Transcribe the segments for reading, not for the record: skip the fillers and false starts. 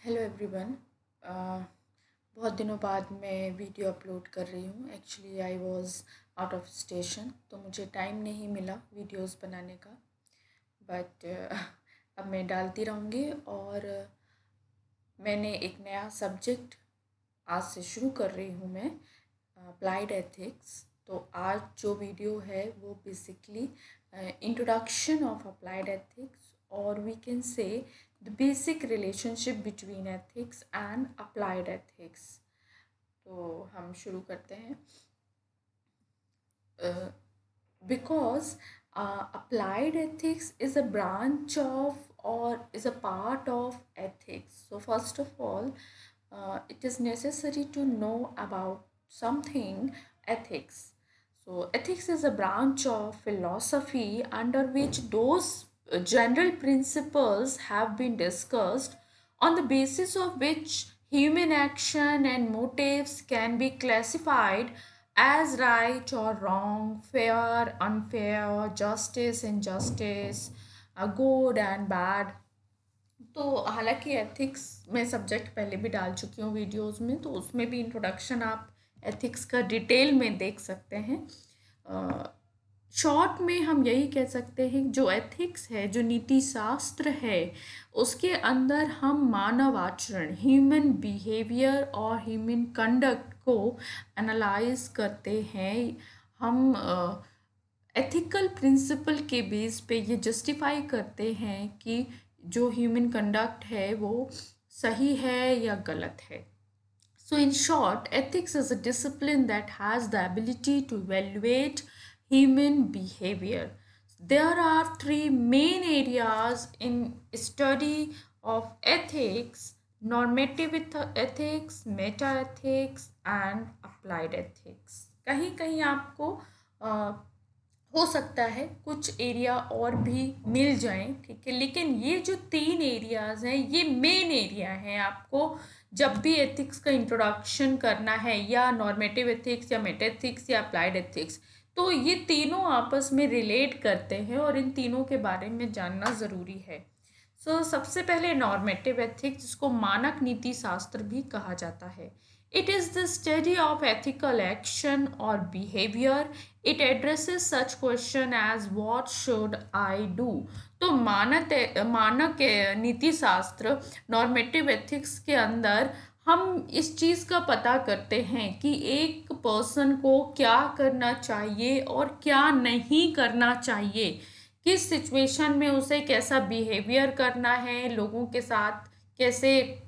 Hello everyone. बहुत दिनों बाद मैं वीडियो अपलोड कर रही हूँ। Actually I was out of station, तो मुझे टाइम नहीं मिला वीडियोस बनाने का। बट अब मैं डालती रहूँगी। और मैंने एक नया सब्जेक्ट आज से शुरू कर रही हूँ मैं, अप्लाइड एथिक्स। तो आज जो वीडियो है वो basically introduction of applied ethics, और we can say the basic relationship between ethics and applied ethics. तो हम शुरू करते हैं। Because applied ethics is a branch of or is a part of ethics. So first of all, it is necessary to know about something ethics. So ethics is a branch of philosophy under which those general principles have been discussed, on the basis of which human action and motives can be classified as right or wrong, fair, unfair, justice, injustice, good and bad. तो हालांकि ethics में subject पहले भी डाल चुकी हूँ videos में, तो उसमें भी इंट्रोडक्शन आप एथिक्स का डिटेल में देख सकते हैं। शॉर्ट में हम यही कह सकते हैं, जो एथिक्स है, जो नीति शास्त्र है, उसके अंदर हम मानव आचरण, ह्यूमन बिहेवियर और ह्यूमन कंडक्ट को एनालाइज करते हैं। हम एथिकल प्रिंसिपल के बेस पे ये जस्टिफाई करते हैं कि जो ह्यूमन कंडक्ट है वो सही है या गलत है। So in short, ethics is a discipline that has the ability to evaluate human behavior. There are three main areas in study of ethics: normative ethics, meta ethics and applied ethics. कहीं कहीं आपको हो सकता है कुछ area और भी मिल जाएं, ठीक है, लेकिन ये जो तीन एरियाज हैं ये मेन एरिया हैं। आपको जब भी एथिक्स का इंट्रोडक्शन करना है, या नॉर्मेटिव एथिक्स या मेटा एथिक्स या अप्लाइड एथिक्स, तो ये तीनों आपस में रिलेट करते हैं और इन तीनों के बारे में जानना ज़रूरी है। सबसे पहले नॉर्मेटिव एथिक्स, जिसको मानक नीति शास्त्र भी कहा जाता है। It is the study of ethical action or behavior. It addresses such question as what should I do. तो मानक नीति शास्त्र, नॉर्मेटिव एथिक्स के अंदर हम इस चीज़ का पता करते हैं कि एक पर्सन को क्या करना चाहिए और क्या नहीं करना चाहिए, किस सिचुएशन में उसे कैसा बिहेवियर करना है, लोगों के साथ कैसे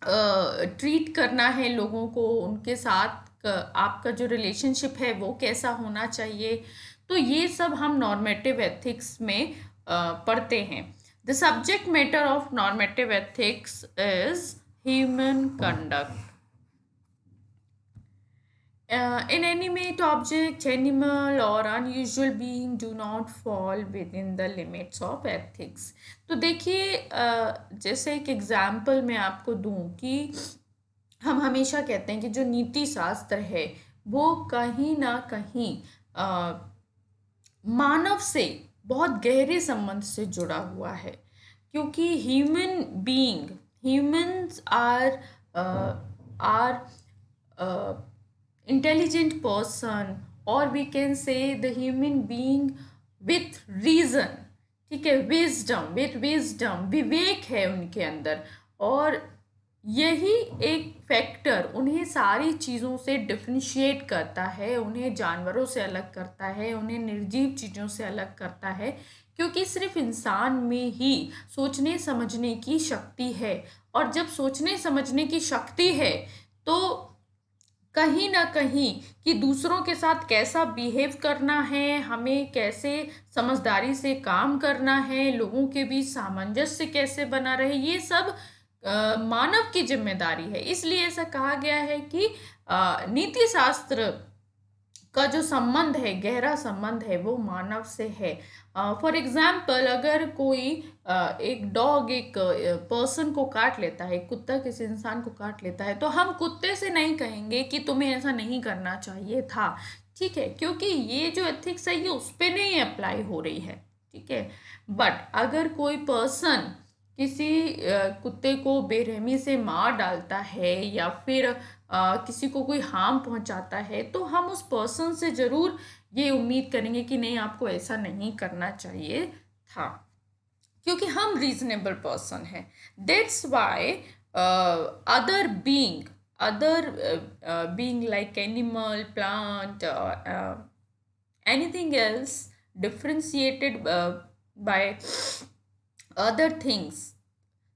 ट्रीट करना है, लोगों को उनके साथ आपका जो रिलेशनशिप है वो कैसा होना चाहिए। तो ये सब हम नॉर्मेटिव एथिक्स में पढ़ते हैं। The subject matter of normative ethics is human conduct. Inanimate objects, animal or unusual being do not fall within the limits of ethics. तो देखिए, जैसे एक एग्जाम्पल मैं आपको दूं कि हम हमेशा कहते हैं कि जो नीति शास्त्र है वो कहीं ना कहीं मानव से बहुत गहरे संबंध से जुड़ा हुआ है, क्योंकि humans are intelligent person, or we can say the human being with reason, ठीक है, विजडम, विवेक है उनके अंदर, और यही एक फैक्टर उन्हें सारी चीज़ों से डिफ्रेंशिएट करता है, उन्हें जानवरों से अलग करता है, उन्हें निर्जीव चीज़ों से अलग करता है, क्योंकि सिर्फ इंसान में ही सोचने समझने की शक्ति है। और जब सोचने समझने की शक्ति है तो कहीं ना कहीं कि दूसरों के साथ कैसा बिहेव करना है, हमें कैसे समझदारी से काम करना है, लोगों के बीच सामंजस्य कैसे बना रहे, ये सब मानव की जिम्मेदारी है। इसलिए ऐसा कहा गया है कि नीति शास्त्र का जो संबंध है, गहरा संबंध है, वो मानव से है। फॉर एग्जाम्पल, अगर कोई एक डॉग एक पर्सन को काट लेता है, कुत्ता किसी इंसान को काट लेता है, तो हम कुत्ते से नहीं कहेंगे कि तुम्हें ऐसा नहीं करना चाहिए था, ठीक है, क्योंकि ये जो एथिक्स है ये उस पर नहीं अप्लाई हो रही है, ठीक है। बट अगर कोई पर्सन किसी कुत्ते को बेरहमी से मार डालता है या फिर किसी को कोई हार्म पहुंचाता है, तो हम उस पर्सन से ज़रूर ये उम्मीद करेंगे कि नहीं, आपको ऐसा नहीं करना चाहिए था, क्योंकि हम रीजनेबल पर्सन हैं। That's why other being other being like animal, plant, anything else differentiated by other things।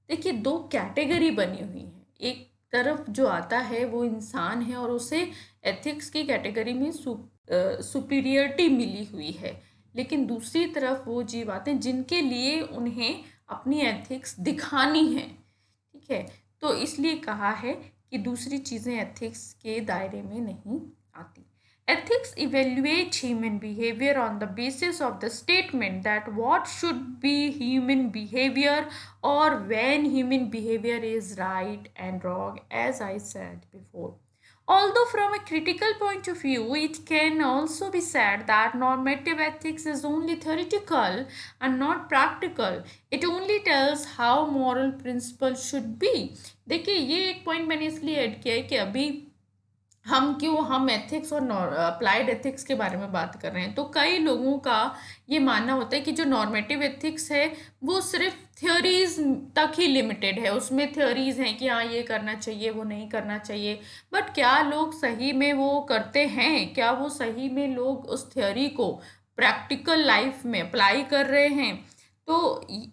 देखिए, दो कैटेगरी बनी हुई है। एक तरफ जो आता है वो इंसान है और उसे एथिक्स की कैटेगरी में सुपीरियरिटी मिली हुई है, लेकिन दूसरी तरफ वो जीव आते हैं जिनके लिए उन्हें अपनी एथिक्स दिखानी है। ठीक है, तो इसलिए कहा है कि दूसरी चीज़ें एथिक्स के दायरे में नहीं आती। Ethics evaluate human behavior on the basis of the statement that what should be human behavior, or when human behavior is right and wrong, as I said before. Although from a critical point of view, it can also be said that normative ethics is only theoretical and not practical. It only tells how moral principles should be. देखिए, ये एक point मैंने इसलिए add किया है कि अभी हम एथिक्स और अप्लाइड एथिक्स के बारे में बात कर रहे हैं, तो कई लोगों का ये मानना होता है कि जो नॉर्मेटिव एथिक्स है वो सिर्फ थ्योरीज तक ही लिमिटेड है। उसमें थ्योरीज हैं कि हाँ, ये करना चाहिए, वो नहीं करना चाहिए, बट क्या लोग सही में वो करते हैं? क्या वो सही में लोग उस थ्योरी को प्रैक्टिकल लाइफ में अप्लाई कर रहे हैं? तो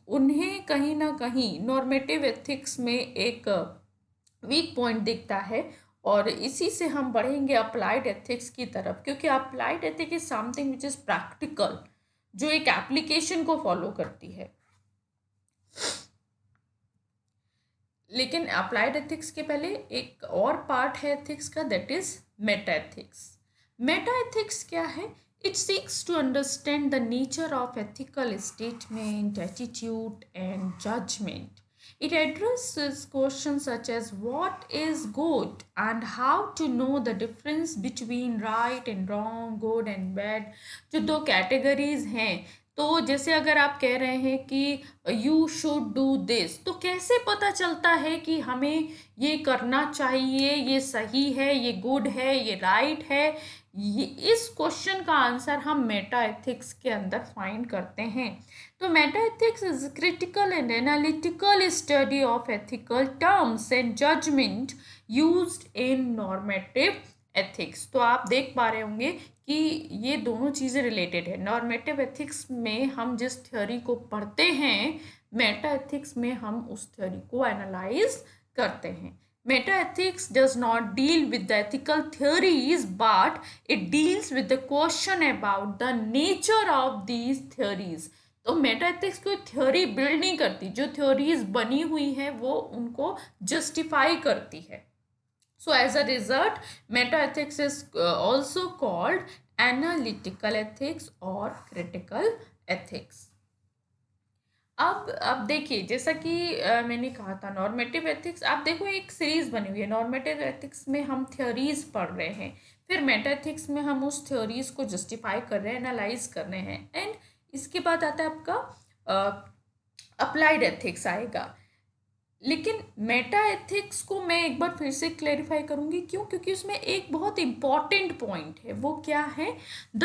उन्हें कहीं ना कहीं नॉर्मेटिव एथिक्स में एक वीक पॉइंट दिखता है, और इसी से हम बढ़ेंगे अप्लाइड एथिक्स की तरफ, क्योंकि applied ethics is something which is practical, जो एक एप्लीकेशन को फॉलो करती है। लेकिन अप्लाइड एथिक्स के पहले एक और पार्ट है एथिक्स का, that is meta ethics. Meta ethics क्या है? It seeks to understand the nature of ethical statement, attitude and judgement. It addresses questions such as what is good and how to know the difference between right and wrong, good and bad। जो दो categories हैं, तो जैसे अगर आप कह रहे हैं कि यू शुड डू दिस, तो कैसे पता चलता है कि हमें ये करना चाहिए, ये सही है, ये गुड है, ये राइट है? ये इस क्वेश्चन का आंसर हम मेटा एथिक्स के अंदर फाइंड करते हैं। तो meta ethics is critical and analytical study of ethical terms and judgement used in normative ethics. तो आप देख पा रहे होंगे कि ये दोनों चीज़ें रिलेटेड है। नॉर्मेटिव एथिक्स में हम जिस थ्योरी को पढ़ते हैं, मेटा एथिक्स में हम उस थ्योरी को एनालाइज करते हैं। Meta ethics does not deal with the ethical theories, but it deals with the question about the nature of these theories। तो मेटा एथिक्स कोई थ्योरी बिल्ड नहीं करती, जो थ्योरीज बनी हुई है वो उनको जस्टिफाई करती है। So as a result, meta ethics is also called analytical ethics और क्रिटिकल एथिक्स। अब देखिए, जैसा कि मैंने कहा था नॉर्मेटिव एथिक्स, आप देखो एक सीरीज बनी हुई है। नॉर्मेटिव एथिक्स में हम थ्योरीज पढ़ रहे हैं, फिर मेटा एथिक्स में हम उस थ्योरीज को जस्टिफाई कर रहे हैं, एनालाइज कर रहे हैं, एंड इसके बाद आता है आपका अप्लाइड एथिक्स आएगा। लेकिन मेटा एथिक्स को मैं एक बार फिर से क्लैरिफाई करूंगी, क्यों? क्योंकि उसमें एक बहुत इंपॉर्टेंट पॉइंट है। वो क्या है? The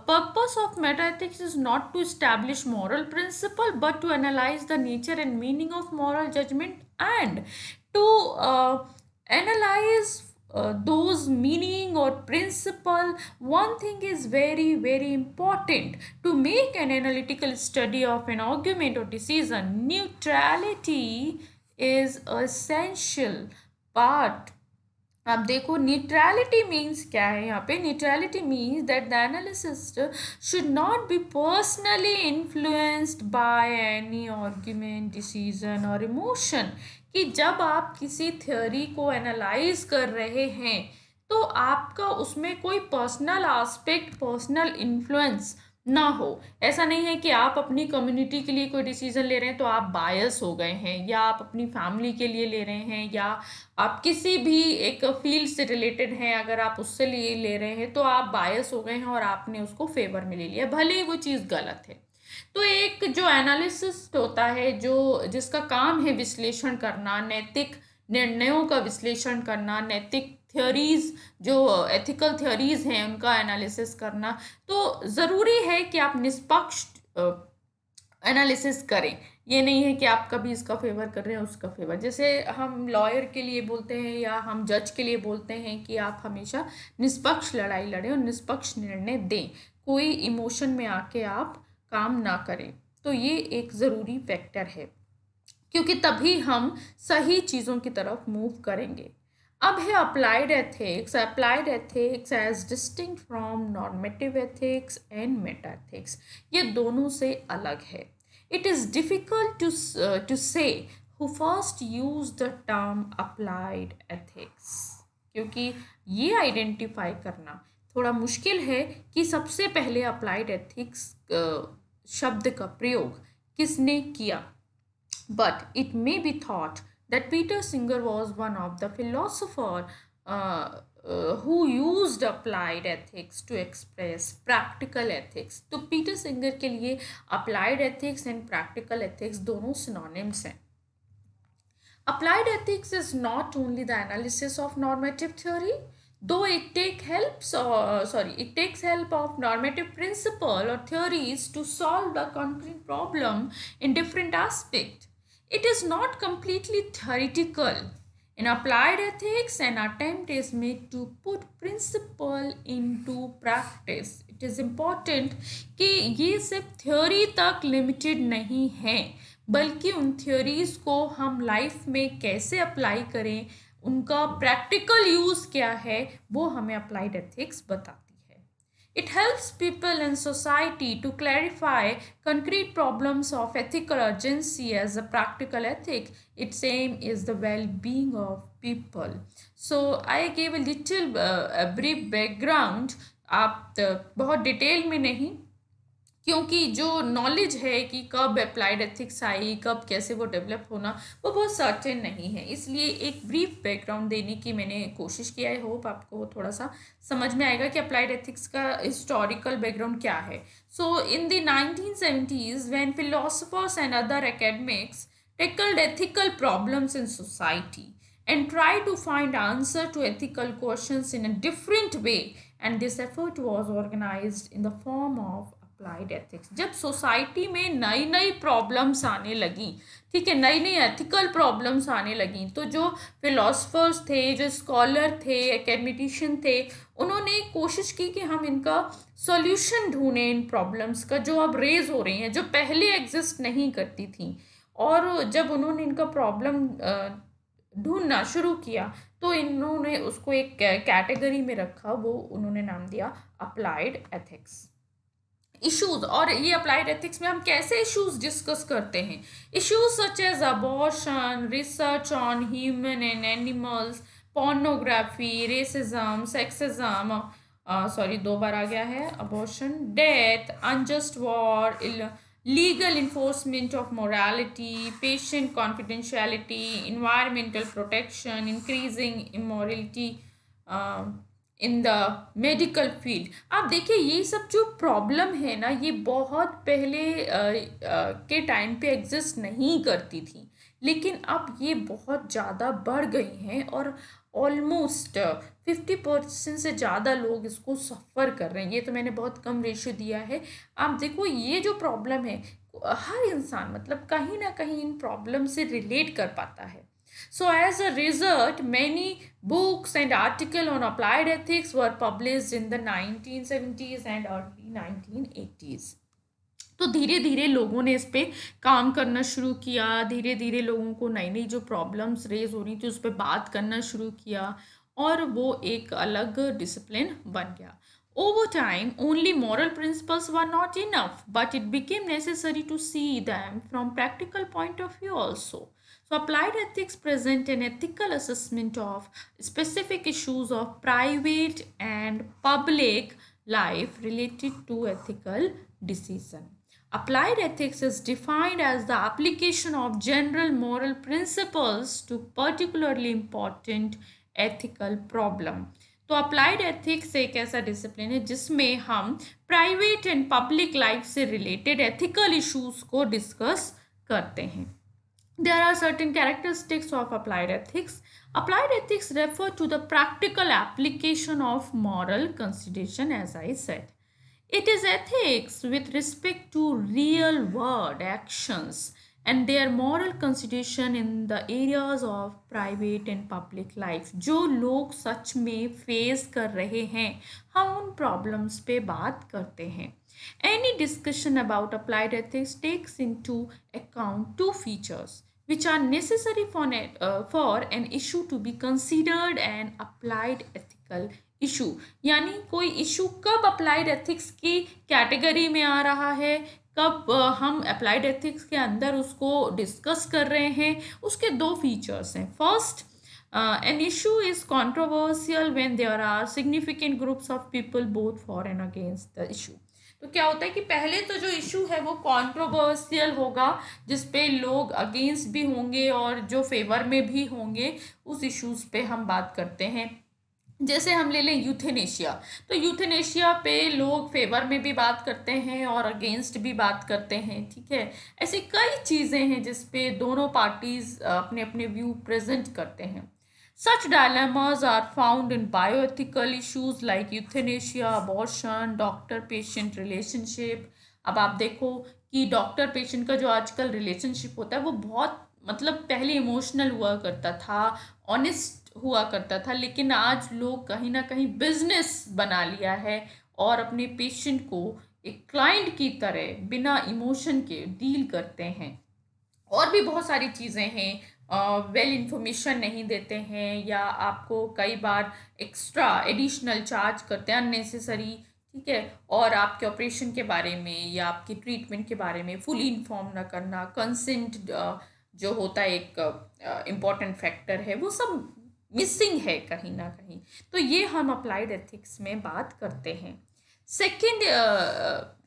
purpose of meta ethics is not to establish moral principle, but to analyse the nature and meaning of moral judgement and to analyse those meaning or principle. One thing is very very important: to make an analytical study of an argument or decision, neutrality is essential part। अब देखो, neutrality means क्या है यहाँ पे? Neutrality means that the analyst should not be personally influenced by any argument, decision और emotion. कि जब आप किसी थ्योरी को एनालाइज कर रहे हैं तो आपका उसमें कोई पर्सनल एस्पेक्ट, पर्सनल इन्फ्लुएंस ना हो। ऐसा नहीं है कि आप अपनी कम्युनिटी के लिए कोई डिसीजन ले रहे हैं तो आप बायस हो गए हैं, या आप अपनी फैमिली के लिए ले रहे हैं, या आप किसी भी एक फील्ड से रिलेटेड हैं, अगर आप उससे ले रहे हैं तो आप बायस हो गए हैं और आपने उसको फेवर में ले लिया, भले ही वो चीज़ गलत है। तो एक जो एनालिसिस्ट होता है, जो जिसका काम है विश्लेषण करना, नैतिक निर्णयों का विश्लेषण करना, नैतिक थ्योरीज जो एथिकल थ्योरीज हैं उनका एनालिसिस करना, तो ज़रूरी है कि आप निष्पक्ष एनालिसिस करें। ये नहीं है कि आप कभी इसका फेवर कर रहे हैं उसका फेवर, जैसे हम लॉयर के लिए बोलते हैं या हम जज के लिए बोलते हैं कि आप हमेशा निष्पक्ष लड़ाई लड़ें और निष्पक्ष निर्णय दें, कोई इमोशन में आके आप काम ना करें। तो ये एक ज़रूरी फैक्टर है, क्योंकि तभी हम सही चीज़ों की तरफ मूव करेंगे। अब है applied ethics. Applied ethics as distinct from normative ethics and meta ethics, ये दोनों से अलग है। It is difficult to say who first use the term applied ethics, क्योंकि ये आइडेंटिफाई करना थोड़ा मुश्किल है कि सबसे पहले अप्लाइड एथिक्स शब्द का प्रयोग किसने किया। But it may be thought that Peter Singer was one of the philosophers who used applied ethics to express practical ethics. तो पीटर सिंगर के लिए applied ethics and practical ethics दोनों synonyms हैं। Applied ethics is not only the analysis of normative theory, though it takes help of normative principle or theories to solve the concrete problem in different aspects. It is not completely theoretical. In applied ethics, an attempt is made to put principle into practice. It is important कि ये सिर्फ theory तक limited नहीं है, बल्कि उन theories को हम लाइफ में कैसे अप्लाई करें, उनका प्रैक्टिकल यूज़ क्या है, वो हमें अप्लाइड एथिक्स बताती है। It helps people in society to clarify concrete problems of ethical urgency as a practical ethic. Its aim is the well-being of people. So I gave a little a brief background. आप बहुत detail में नहीं, क्योंकि जो knowledge है कि कब applied ethics आई, कब कैसे वो डेवलप होना, वो बहुत सर्टेन नहीं है, इसलिए एक ब्रीफ बैकग्राउंड देने की मैंने कोशिश किया है। होप आपको थोड़ा सा समझ में आएगा कि अप्लाइड एथिक्स का हिस्टोरिकल बैकग्राउंड क्या है। So in the 1970s when philosophers and other academics tackled ethical problems in society and tried to find answer to ethical questions in a different way, and this effort was organized in the form of applied ethics. जब society में नई नई problems आने लगी, ठीक है, नई नई एथिकल प्रॉब्लम्स आने लगी, तो जो फिलोसफर्स थे, जो स्कॉलर थे, एकेडमिटिशियन थे, उन्होंने कोशिश की कि हम इनका सॉल्यूशन ढूंढें इन प्रॉब्लम्स का जो अब रेज हो रही हैं, जो पहले एग्जिस्ट नहीं करती थी। और जब उन्होंने इनका प्रॉब्लम ढूंढना शुरू किया, तो इन्होंने उसको एक कैटेगरी में रखा, वो उन्होंने नाम दिया अप्लाइड एथिक्स। इश्यूज, और ये अप्लाइड एथिक्स में हम कैसे इश्यूज डिस्कस करते हैं, issues such as abortion, research on human and animals, pornography, racism, sexism, sorry 2 बार आ गया है, abortion, death, unjust war, legal enforcement of morality, patient confidentiality, environmental protection, increasing immorality in the medical field. आप देखिए ये सब जो problem है ना, ये बहुत पहले के टाइम पे एग्जिस्ट नहीं करती थी, लेकिन अब ये बहुत ज़्यादा बढ़ गई हैं और ऑलमोस्ट 50% से ज़्यादा लोग इसको सफ़र कर रहे हैं। ये तो मैंने बहुत कम रेशियो दिया है। आप देखो ये जो प्रॉब्लम है, हर इंसान मतलब कहीं ना कहीं इन प्रॉब्लम से रिलेट कर पाता है। So as a result, many books and articles on applied ethics were published in the 1970s and early 1980s. तो धीरे धीरे लोगों ने इस पर काम करना शुरू किया, धीरे धीरे लोगों को नई नई जो प्रॉब्लम्स रेज हो रही थी उस पर बात करना शुरू किया, और वो एक अलग डिसिप्लिन बन गया। Over time, only moral principles were not enough, but it became necessary to see them from practical point of view also. So applied ethics present an ethical assessment of specific issues of private and public life related to ethical decision. Applied ethics is defined as the application of general moral principles to particularly important ethical problem. तो applied ethics एक ऐसा discipline है जिसमें हम private and public life से related ethical issues को discuss करते हैं. There are certain characteristics of applied ethics. Applied ethics refer to the practical application of moral consideration, as I said. It is ethics with respect to real world actions and their moral consideration in the areas of private and public life. जो लोग सच में face कर रहे हैं, हम उन problems पे बात करते हैं. Any discussion about applied ethics takes into account two features which are necessary for an issue to be considered an applied ethical issue. यानी कोई इशू कब अप्लाइड एथिक्स की कैटेगरी में आ रहा है, कब हम अप्लाइड एथिक्स के अंदर उसको डिस्कस कर रहे हैं, उसके दो फीचर्स हैं. First, an issue is controversial when there are significant groups of people both for and against the issue. तो क्या होता है कि पहले तो जो इशू है वो कंट्रोवर्शियल होगा, जिस पे लोग अगेंस्ट भी होंगे और जो फेवर में भी होंगे, उस इश्यूज पे हम बात करते हैं. जैसे हम ले लें यूथेनेशिया, तो यूथेनेशिया पे लोग फेवर में भी बात करते हैं और अगेंस्ट भी बात करते हैं. ठीक है, ऐसी कई चीज़ें हैं जिस पे दोनों पार्टीज अपने अपने व्यू प्रेजेंट करते हैं. Such dilemmas are found in bioethical issues like euthanasia, abortion, doctor-patient relationship. अब आप देखो कि डॉक्टर पेशेंट का जो आजकल रिलेशनशिप होता है वो बहुत मतलब पहले इमोशनल हुआ करता था, ऑनेस्ट हुआ करता था, लेकिन आज लोग कहीं ना कहीं बिजनेस बना लिया है और अपने पेशेंट को एक क्लाइंट की तरह बिना इमोशन के डील करते हैं. और भी बहुत सारी चीज़ें हैं, वेल इंफॉर्मेशन नहीं देते हैं या आपको कई बार एक्स्ट्रा एडिशनल चार्ज करते हैं अननेसेसरी. ठीक है, और आपके ऑपरेशन के बारे में या आपकी ट्रीटमेंट के बारे में फुली इन्फॉर्म ना करना, कंसेंट जो होता है एक इम्पॉर्टेंट फैक्टर है, वो सब मिसिंग है कहीं ना कहीं. तो ये हम अप्लाइड एथिक्स में बात करते हैं. सेकेंड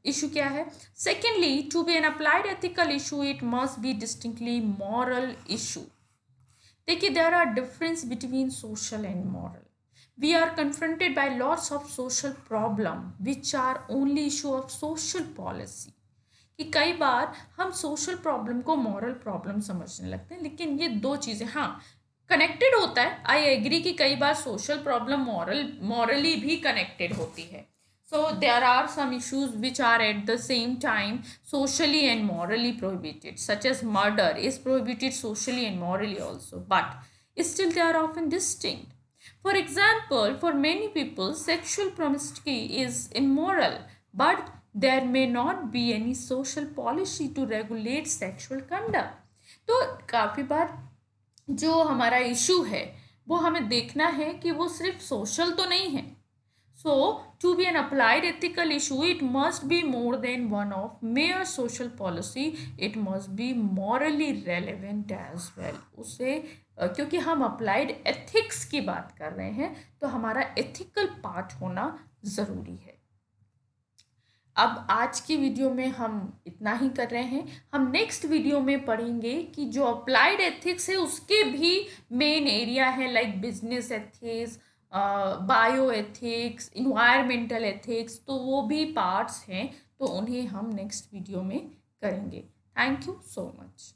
इशू क्या है? Secondly, to be an applied ethical issue it must be distinctly moral issue. देखिए, there are difference between social and moral. We are confronted by lots of social problem which are only issue of social policy. कि कई बार हम social problem को moral problem समझने लगते हैं, लेकिन ये दो चीज़ें हाँ कनेक्टेड होता है. आई एग्री कि कई बार सोशल प्रॉब्लम मॉरली भी कनेक्टेड होती है. So there are some issues which are at the same time socially and morally prohibited, such as murder is prohibited socially and morally also, but still they are often distinct. For example, for many people, sexual promiscuity is immoral, but there may not be any social policy to regulate sexual conduct. तो काफ़ी बार जो हमारा issue है वो हमें देखना है कि वो सिर्फ सोशल तो नहीं है. So, to be an applied ethical issue, it must be more than one of mere social policy. It must be morally relevant as well. उसे क्योंकि हम applied ethics की बात कर रहे हैं, तो हमारा ethical part होना ज़रूरी है. अब आज की वीडियो में हम इतना ही कर रहे हैं. हम नेक्स्ट वीडियो में पढ़ेंगे कि जो अप्लाइड एथिक्स है उसके भी मेन एरिया है, like business ethics, bio ethics, environmental ethics. तो वो भी पार्ट्स हैं, तो उन्हें हम नेक्स्ट वीडियो में करेंगे. Thank you so much.